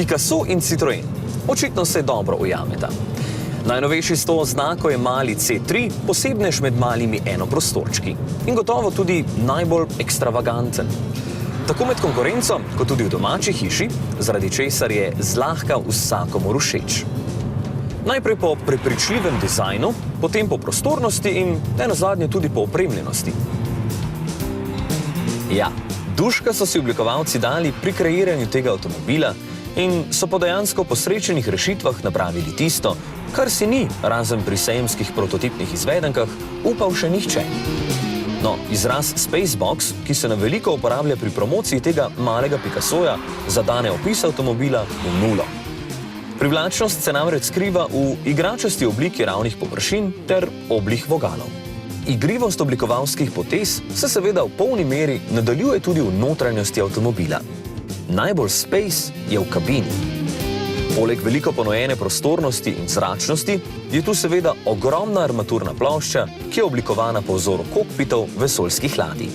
Picasso in Citroën. Očitno se dobro ujameta. Najnovejši s to oznako je mali C3, posebnež med malimi enoprostorčki. In gotovo tudi najbolj ekstravaganten. Tako med konkurenco, kot tudi v domači hiši, zaradi česar je zlahka vsakomur všeč. Najprej po prepričljivem dizajnu, potem po prostornosti in nenazadnje tudi po opremljenosti. Ja, duška so si oblikovalci dali pri kreiranju tega avtomobila in so po dejansko posrečenih rešitvah napravili tisto, kar si ni, razen pri sejemskih prototipnih izvedenkah, upal še nihče. No, izraz Spacebox, ki se na veliko uporablja pri promociji tega malega Picassoja, zadane opis avtomobila v nulo. Privlačnost se namreč skriva v igračasti obliki ravnih površin ter oblih vogalov. Igrivost oblikovalskih potez se seveda v polni meri nadaljuje tudi v notranjosti avtomobila. Najbolj space je v kabini. Poleg veliko ponujene prostornosti in zračnosti je tu seveda ogromna armaturna plošča, ki je oblikovana po vzoru kokpitov vesoljskih ladij.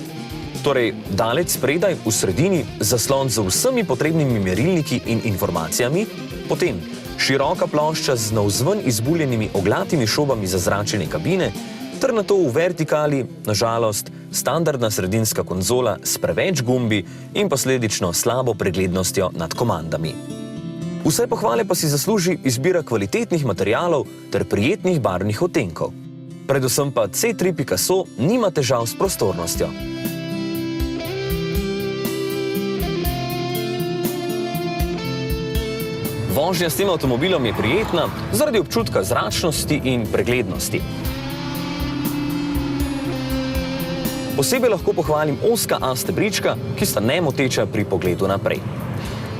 Torej, daleč spredaj v sredini zaslon z vsemi potrebnimi merilniki in informacijami, potem široka plošča z navzven izbuljenimi oglatimi šobami za zračenje kabine, ter nato v vertikali, nažalost, standardna sredinska konzola s preveč gumbi in posledično slabo preglednostjo nad komandami. Vse pohvale pa si zasluži izbira kvalitetnih materialov ter prijetnih barvnih odtenkov. Predvsem pa C3 Picasso nima težav s prostornostjo. Vožnja s tem avtomobilom je prijetna zaradi občutka zračnosti in preglednosti. Posebej lahko pohvalim ozka A stebrička, ki sta nemoteča pri pogledu naprej.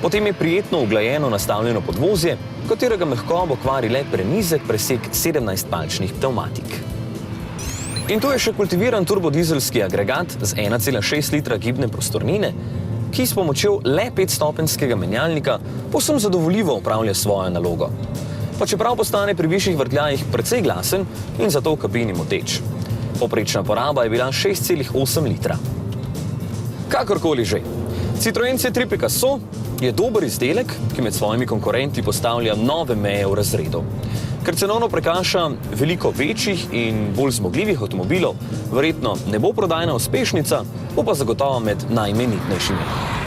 Potem je prijetno uglajeno nastavljeno podvozje, katerega mehkobo kvari le prenizek presek 17-palčnih pnevmatik. In tu je še kultiviran turbodizelski agregat z 1,6 litra gibne prostornine, ki s pomočjo le 5-stopenjskega menjalnika povsem zadovoljivo opravlja svojo nalogo. Pa čeprav postane pri višjih vrtljajih precej glasen in zato v kabini moteč. Povprečna poraba je bila 6,8 litra. Kakorkoli že, Citroën C3 Picasso je dober izdelek, ki med svojimi konkurenti postavlja nove meje v razredu. Ker cenovno prekaša veliko večjih in bolj zmogljivih avtomobilov, verjetno ne bo prodajna uspešnica, bo pa zagotovo med najimenitnejšimi.